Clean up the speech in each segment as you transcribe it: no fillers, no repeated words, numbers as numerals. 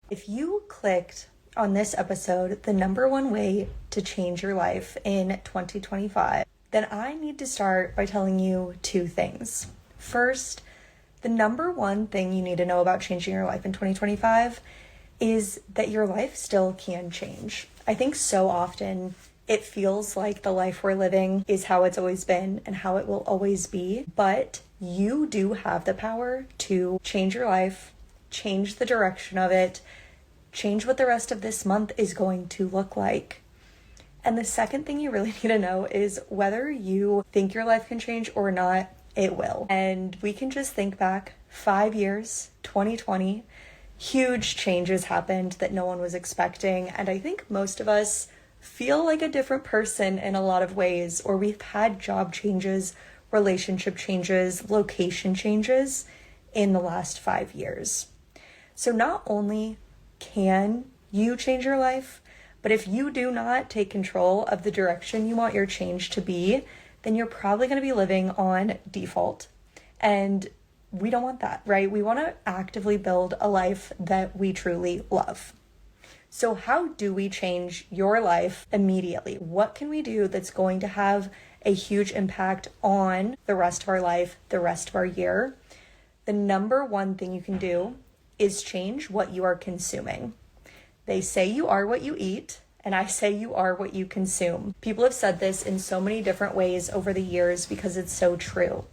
If you clicked on this episode, the number one way to change your life in 2025, then I need to start by telling you two things. First, the number one thing you need to know about changing your life in 2025 is that your life still can change. I think so often it feels like the life we're living is how it's always been and how it will always be, but you do have the power to change your life, change the direction of it, change what the rest of this month is going to look like. And the second thing you really need to know is whether you think your life can change or not, it will. And we can just think back 5 years, 2020, huge changes happened that no one was expecting. And I think most of us feel like a different person in a lot of ways, or we've had job changes, relationship changes, location changes in the last 5 years. So not only can you change your life, but if you do not take control of the direction you want your change to be, then you're probably going to be living on default. And we don't want that, right? We want to actively build a life that we truly love. So how do we change your life immediately? What can we do that's going to have a huge impact on the rest of our life, the rest of our year? The number one thing you can do is change what you are consuming. They say you are what you eat, and I say you are what you consume. People have said this in so many different ways over the years because it's so true.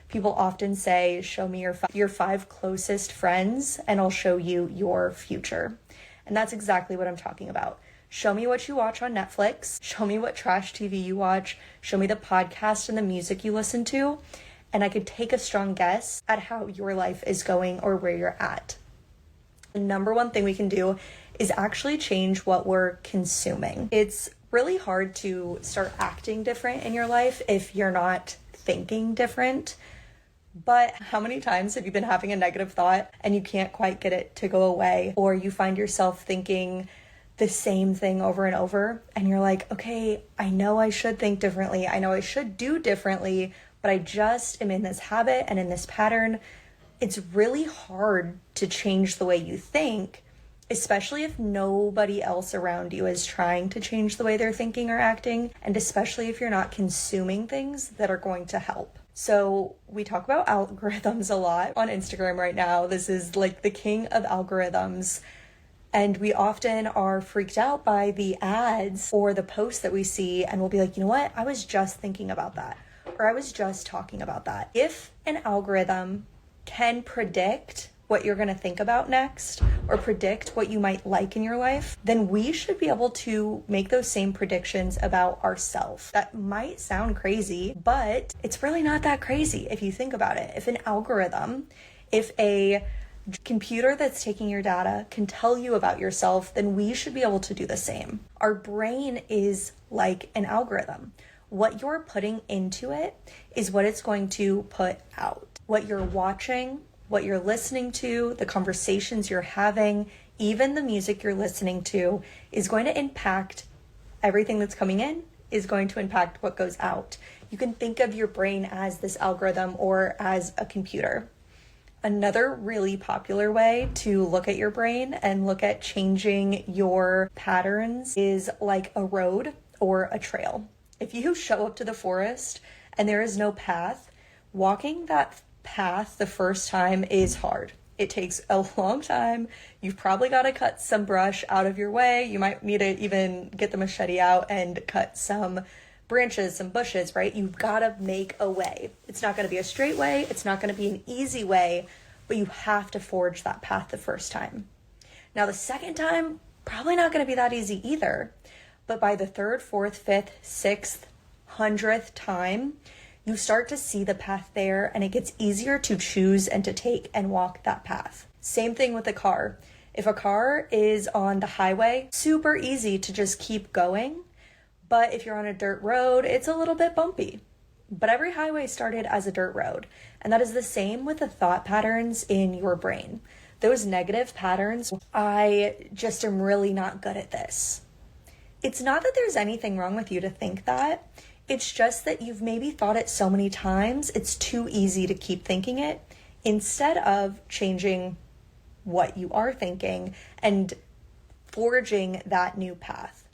People often say, show me your 5 closest friends and I'll show you your future. And that's exactly what I'm talking about. Show me what you watch on Netflix. Show me what trash TV you watch. Show me the podcast and the music you listen to. And I could take a strong guess at how your life is going or where you're at. The number one thing we can do is actually change what we're consuming. It's really hard to start acting different in your life if you're not thinking different. But how many times have you been having a negative thought and you can't quite get it to go away? Or you find yourself thinking the same thing over and over and you're like, okay, I know I should think differently. I know I should do differently, but I just am in this habit and in this pattern. It's really hard to change the way you think, especially if nobody else around you is trying to change the way they're thinking or acting, and especially if you're not consuming things that are going to help. So we talk about algorithms a lot on Instagram right now. This is like the king of algorithms. And we often are freaked out by the ads or the posts that we see, and we'll be like, you know what? I was just thinking about that, or I was just talking about that. If an algorithm can predict what you're going to think about next or predict what you might like in your life, then we should be able to make those same predictions about ourselves. That might sound crazy, but it's really not that crazy if you think about it. If an algorithm, if a computer that's taking your data can tell you about yourself, then we should be able to do the same. Our brain is like an algorithm. What you're putting into it is what it's going to put out. What you're watching, what you're listening to, the conversations you're having, even the music you're listening to is going to impact everything that's coming in, is going to impact what goes out. You can think of your brain as this algorithm or as a computer. Another really popular way to look at your brain and look at changing your patterns is like a road or a trail. If you show up to the forest and there is no path, walking that path the first time is hard. It takes a long time. You've probably got to cut some brush out of your way. You might need to even get the machete out and cut some branches, some bushes, right? You've got to make a way. It's not going to be a straight way. It's not going to be an easy way, but you have to forge that path the first time. Now, the second time, probably not going to be that easy either. But by the 3rd, 4th, 5th, 6th, 100th time, you start to see the path there, and it gets easier to choose and to take and walk that path. Same thing with a car. If a car is on the highway, super easy to just keep going. But if you're on a dirt road, it's a little bit bumpy. But every highway started as a dirt road. And that is the same with the thought patterns in your brain. Those negative patterns, I just am really not good at this. It's not that there's anything wrong with you to think that. It's just that you've maybe thought it so many times, it's too easy to keep thinking it instead of changing what you are thinking and forging that new path.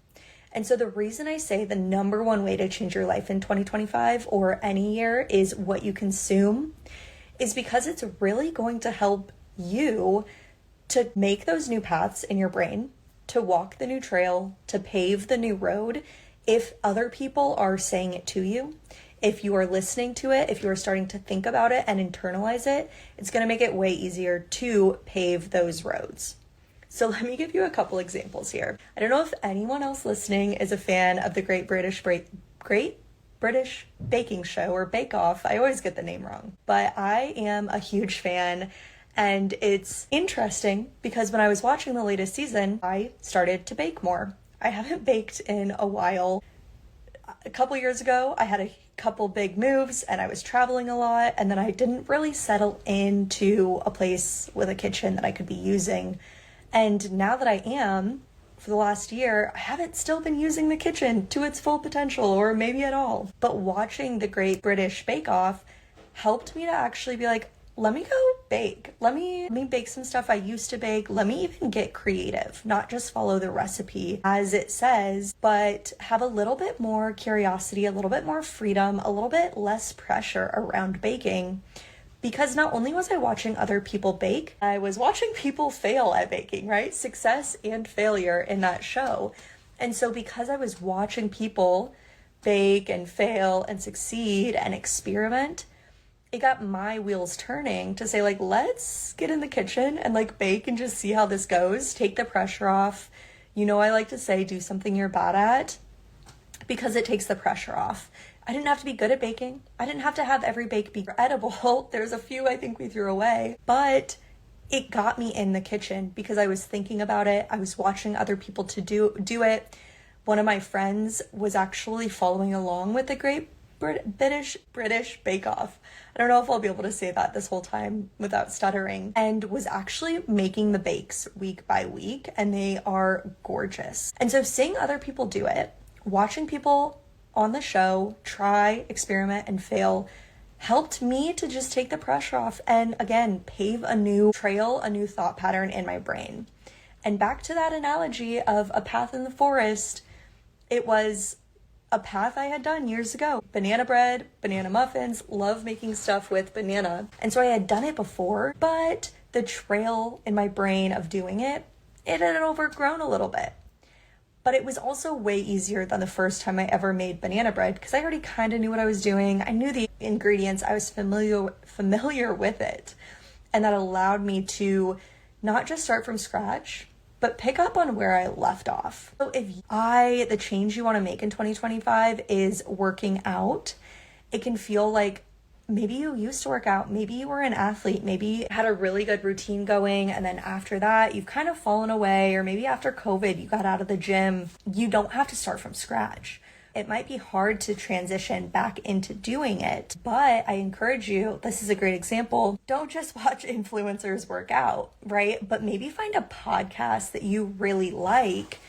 And so the reason I say the number one way to change your life in 2025 or any year is what you consume is because it's really going to help you to make those new paths in your brain, to walk the new trail, to pave the new road. If other people are saying it to you, if you are listening to it, if you are starting to think about it and internalize it, it's going to make it way easier to pave those roads. So let me give you a couple examples here. I don't know if anyone else listening is a fan of the Great British Baking Show or Bake Off. I always get the name wrong, but I am a huge fan. And it's interesting because when I was watching the latest season, I started to bake more. I haven't baked in a while. A couple years ago, I had a couple big moves and I was traveling a lot, and then I didn't really settle into a place with a kitchen that I could be using. And now that I am, for the last year, I haven't still been using the kitchen to its full potential, or maybe at all. But watching the Great British Bake Off helped me to actually be like, let me go bake. Let me bake some stuff I used to bake. Let me even get creative, not just follow the recipe as it says, but have a little bit more curiosity, a little bit more freedom, a little bit less pressure around baking. Because not only was I watching other people bake, I was watching people fail at baking, right? Success and failure in that show. And so because I was watching people bake and fail and succeed and experiment, it got my wheels turning to say, like, let's get in the kitchen and like bake and just see how this goes. Take the pressure off. You know, I like to say, do something you're bad at, because it takes the pressure off. I didn't have to be good at baking. I didn't have to have every bake be edible. There's a few I think we threw away, but it got me in the kitchen because I was thinking about it. I was watching other people to do it. One of my friends was actually following along with the Great British Bake Off. I don't know if I'll be able to say that this whole time without stuttering, and was actually making the bakes week by week, and they are gorgeous. And so seeing other people do it, watching people on the show try, experiment, and fail helped me to just take the pressure off and, again, pave a new trail, a new thought pattern in my brain. And back to that analogy of a path in the forest, it was a path I had done years ago. Banana bread, banana muffins, love making stuff with banana. And so I had done it before, but the trail in my brain of doing it had overgrown a little bit. But it was also way easier than the first time I ever made banana bread because I already kind of knew what I was doing. I knew the ingredients. I was familiar with it. And that allowed me to not just start from scratch, but pick up on where I left off. So the change you want to make in 2025 is working out, it can feel like maybe you used to work out, maybe you were an athlete, maybe you had a really good routine going, and then after that, you've kind of fallen away, or maybe after COVID, you got out of the gym. You don't have to start from scratch. It might be hard to transition back into doing it, but I encourage you, this is a great example, don't just watch influencers work out, right? But maybe find a podcast that you really like,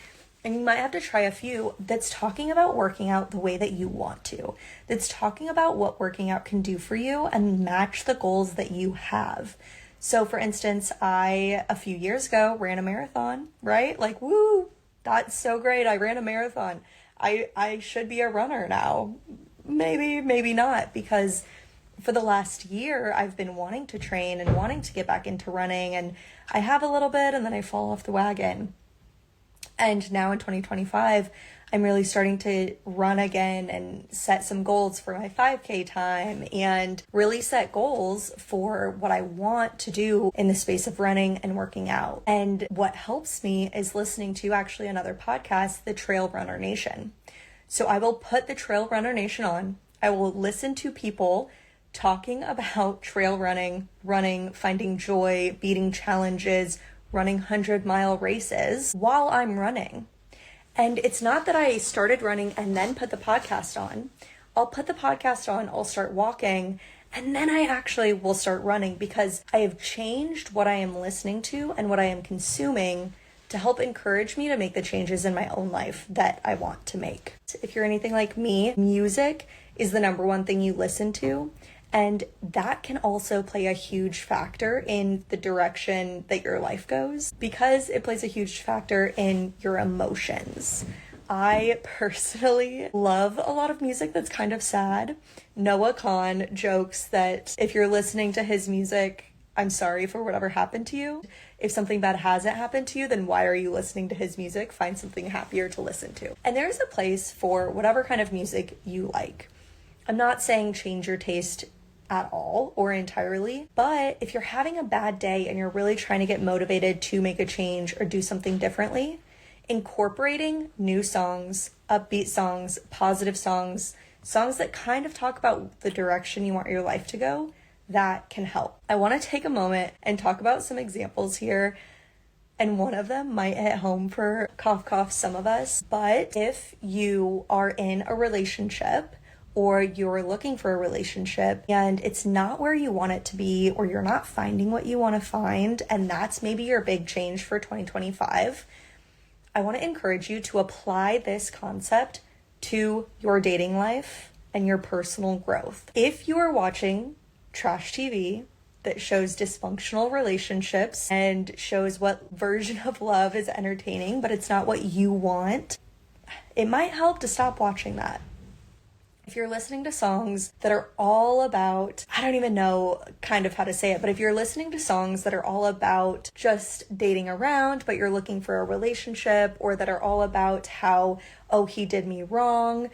and you might have to try a few, that's talking about working out the way that you want to, that's talking about what working out can do for you and match the goals that you have. So for instance, I, a few years ago, ran a marathon, right? Like, woo, that's so great. I ran a marathon. I should be a runner now. Maybe not, because for the last year, I've been wanting to train and wanting to get back into running, and I have a little bit and then I fall off the wagon. And now in 2025, I'm really starting to run again and set some goals for my 5K time and really set goals for what I want to do in the space of running and working out. And what helps me is listening to actually another podcast, the Trail Runner Nation. So I will put the Trail Runner Nation on. I will listen to people talking about trail running, finding joy, beating challenges, running 100-mile races while I'm running. And it's not that I started running and then put the podcast on. I'll put the podcast on, I'll start walking, and then I actually will start running because I have changed what I am listening to and what I am consuming to help encourage me to make the changes in my own life that I want to make. If you're anything like me, music is the number one thing you listen to. And that can also play a huge factor in the direction that your life goes, because it plays a huge factor in your emotions. I personally love a lot of music that's kind of sad. Noah Kahn jokes that if you're listening to his music, I'm sorry for whatever happened to you. If something bad hasn't happened to you, then why are you listening to his music? Find something happier to listen to. And there's a place for whatever kind of music you like. I'm not saying change your taste at all or entirely, but if you're having a bad day and you're really trying to get motivated to make a change or do something differently, incorporating new songs, upbeat songs, positive songs, songs that kind of talk about the direction you want your life to go, that can help. I want to take a moment and talk about some examples here, and one of them might hit home for cough cough some of us, but if you are in a relationship or you're looking for a relationship and it's not where you want it to be, or you're not finding what you want to find, and that's maybe your big change for 2025, I want to encourage you to apply this concept to your dating life and your personal growth. If you are watching trash TV that shows dysfunctional relationships and shows what version of love is entertaining, but it's not what you want, it might help to stop watching that. If you're listening to songs that are all about, I don't even know kind of how to say it, but if you're listening to songs that are all about just dating around, but you're looking for a relationship, or that are all about how, oh, he did me wrong,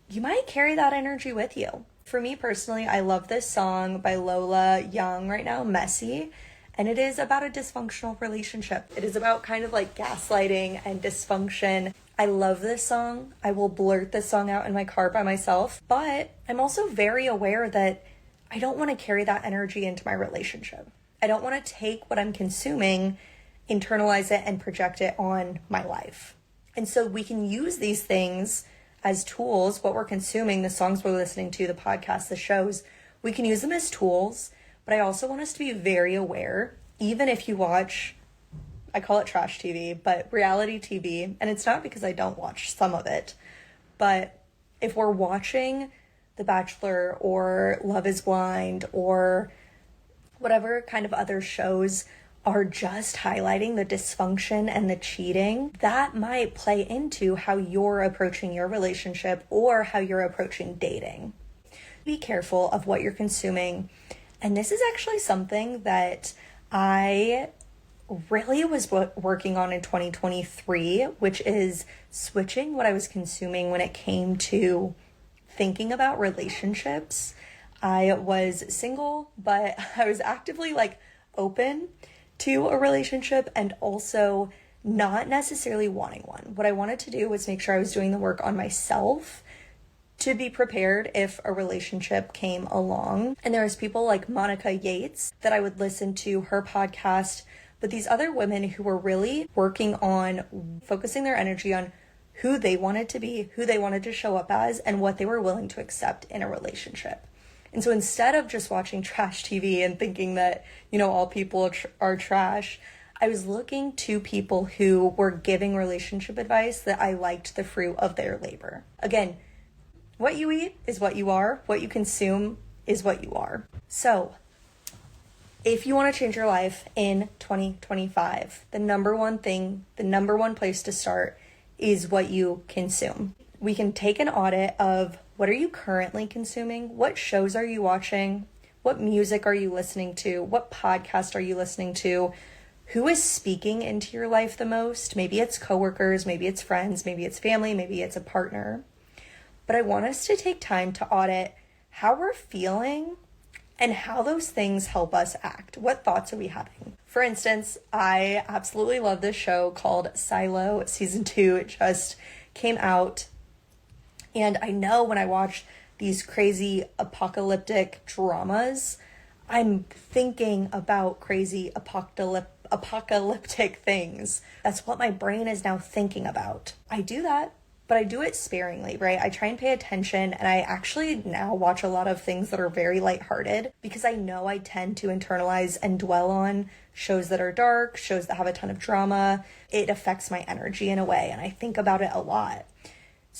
you might carry that energy with you. For me personally, I love this song by Lola Young right now, Messy, and it is about a dysfunctional relationship. It is about kind of like gaslighting and dysfunction. I love this song. I will blurt this song out in my car by myself, but I'm also very aware that I don't want to carry that energy into my relationship. I don't want to take what I'm consuming, internalize it, and project it on my life. And so we can use these things as tools, what we're consuming, the songs we're listening to, the podcasts, the shows, we can use them as tools, but I also want us to be very aware, even if you watch, I call it trash TV, but reality TV, and it's not because I don't watch some of it, but if we're watching The Bachelor or Love is Blind or whatever kind of other shows are just highlighting the dysfunction and the cheating, that might play into how you're approaching your relationship or how you're approaching dating. Be careful of what you're consuming. And this is actually something that I really was working on in 2023, which is switching what I was consuming when it came to thinking about relationships. I was single, but I was actively open to a relationship and also not necessarily wanting one. What I wanted to do was make sure I was doing the work on myself to be prepared if a relationship came along. And there was people like Monica Yates that I would listen to her podcast, but these other women who were really working on focusing their energy on who they wanted to be, who they wanted to show up as, and what they were willing to accept in a relationship. And so instead of just watching trash TV and thinking that, all people are trash, I was looking to people who were giving relationship advice that I liked the fruit of their labor. Again, what you eat is what you are. What you consume is what you are. So if you want to change your life in 2025, the number one thing, the number one place to start is what you consume. We can take an audit of what are you currently consuming? What shows are you watching? What music are you listening to? What podcast are you listening to? Who is speaking into your life the most? Maybe it's coworkers, maybe it's friends, maybe it's family, maybe it's a partner. But I want us to take time to audit how we're feeling and how those things help us act. What thoughts are we having? For instance, I absolutely love this show called Silo. Season 2 it just came out. And I know when I watch these crazy apocalyptic dramas, I'm thinking about crazy apocalyptic things. That's what my brain is now thinking about. I do that, but I do it sparingly, right? I try and pay attention, and I actually now watch a lot of things that are very lighthearted because I know I tend to internalize and dwell on shows that are dark, shows that have a ton of drama. It affects my energy in a way, and I think about it a lot.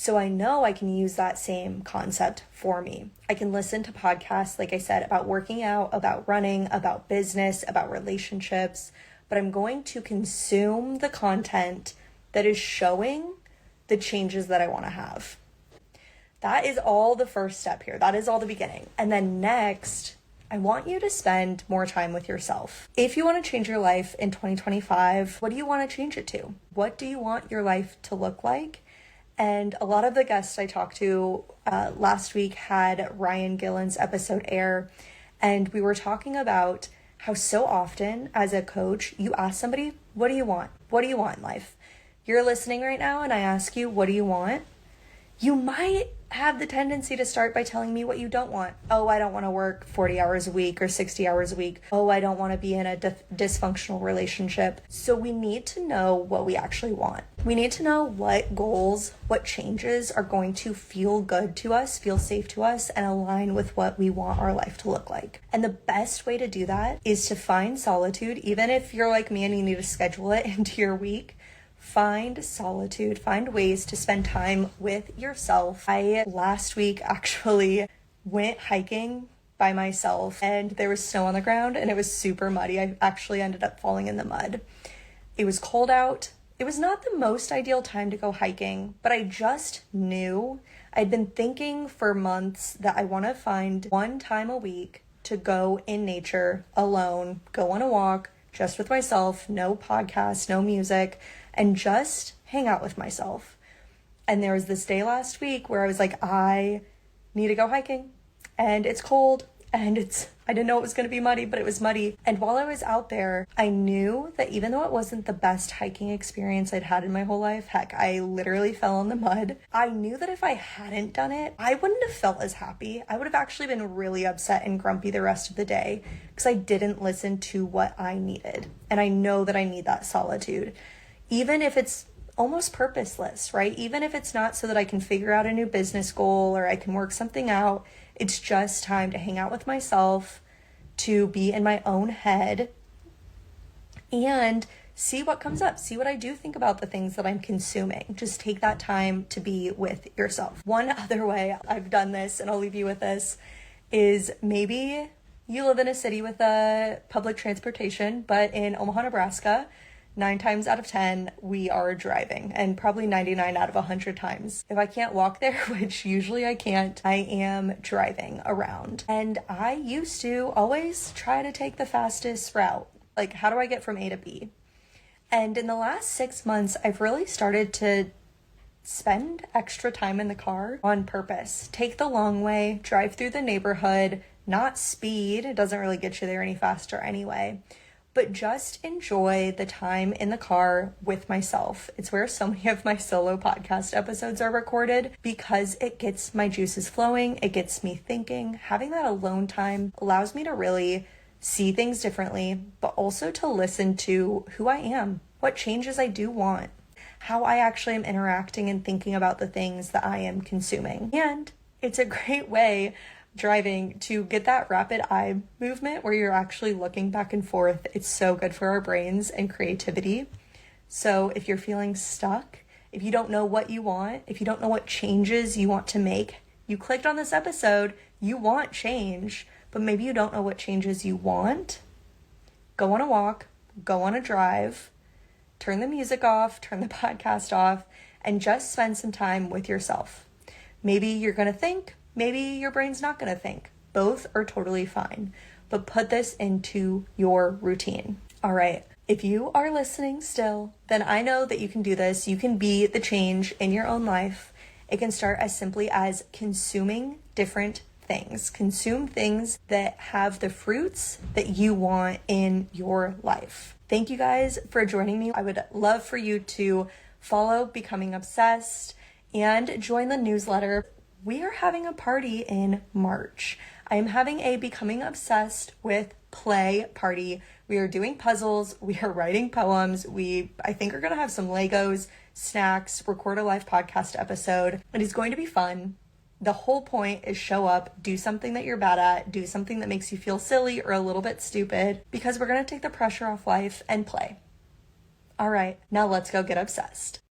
So I know I can use that same concept for me. I can listen to podcasts, like I said, about working out, about running, about business, about relationships, but I'm going to consume the content that is showing the changes that I want to have. That is all the first step here. That is all the beginning. And then next, I want you to spend more time with yourself. If you want to change your life in 2025, what do you want to change it to? What do you want your life to look like? And a lot of the guests I talked to last week had Ryan Gillen's episode air, and we were talking about how so often as a coach, you ask somebody, what do you want? What do you want in life? You're listening right now and I ask you, what do you want? You might have the tendency to start by telling me what you don't want. Oh, I don't want to work 40 hours a week or 60 hours a week. Oh, I don't want to be in a dysfunctional relationship. So we need to know what we actually want. We need to know what goals, what changes are going to feel good to us, feel safe to us, and align with what we want our life to look like. And the best way to do that is to find solitude, even if you're like me and you need to schedule it into your week. Find solitude, find ways to spend time with yourself. I last week actually went hiking by myself and there was snow on the ground and it was super muddy. I actually ended up falling in the mud. It was cold out. It was not the most ideal time to go hiking, but I just knew. I'd been thinking for months that I want to find one time a week to go in nature alone, go on a walk just with myself, no podcast, no music, and just hang out with myself. And there was this day last week where I was like, I need to go hiking and it's cold and I didn't know it was going to be muddy, but it was muddy. And while I was out there, I knew that even though it wasn't the best hiking experience I'd had in my whole life, heck, I literally fell in the mud. I knew that if I hadn't done it, I wouldn't have felt as happy. I would have actually been really upset and grumpy the rest of the day because I didn't listen to what I needed. And I know that I need that solitude. Even if it's almost purposeless, right? Even if it's not so that I can figure out a new business goal or I can work something out, it's just time to hang out with myself, to be in my own head and see what comes up, see what I do think about the things that I'm consuming. Just take that time to be with yourself. One other way I've done this, and I'll leave you with this, is maybe you live in a city with a public transportation, but in Omaha, Nebraska, 9 times out of 10, we are driving, and probably 99 out of 100 times. If I can't walk there, which usually I can't, I am driving around. And I used to always try to take the fastest route. Like, how do I get from A to B? And in the last 6 months, I've really started to spend extra time in the car on purpose. Take the long way, drive through the neighborhood, not speed. It doesn't really get you there any faster anyway. But just enjoy the time in the car with myself. It's where so many of my solo podcast episodes are recorded because it gets my juices flowing. It gets me thinking. Having that alone time allows me to really see things differently, but also to listen to who I am, what changes I do want, how I actually am interacting and thinking about the things that I am consuming. And it's a great way driving to get that rapid eye movement where you're actually looking back and forth. It's so good for our brains and creativity. So if you're feeling stuck, if you don't know what you want, if you don't know what changes you want to make, you clicked on this episode, you want change, but maybe you don't know what changes you want. Go on a walk, go on a drive, turn the music off, turn the podcast off, and just spend some time with yourself. Maybe you're going to think, maybe your brain's not going to think. Both are totally fine, but put this into your routine. All right. If you are listening still, then I know that you can do this. You can be the change in your own life. It can start as simply as consuming different things. Consume things that have the fruits that you want in your life. Thank you guys for joining me. I would love for you to follow Becoming Obsessed and join the newsletter. We are having a party in March. I am having a Becoming Obsessed with Play party. We are doing puzzles. We are writing poems. I think are going to have some Legos, snacks, record a live podcast episode. It is going to be fun. The whole point is show up, do something that you're bad at, do something that makes you feel silly or a little bit stupid, because we're going to take the pressure off life and play. All right, now let's go get obsessed.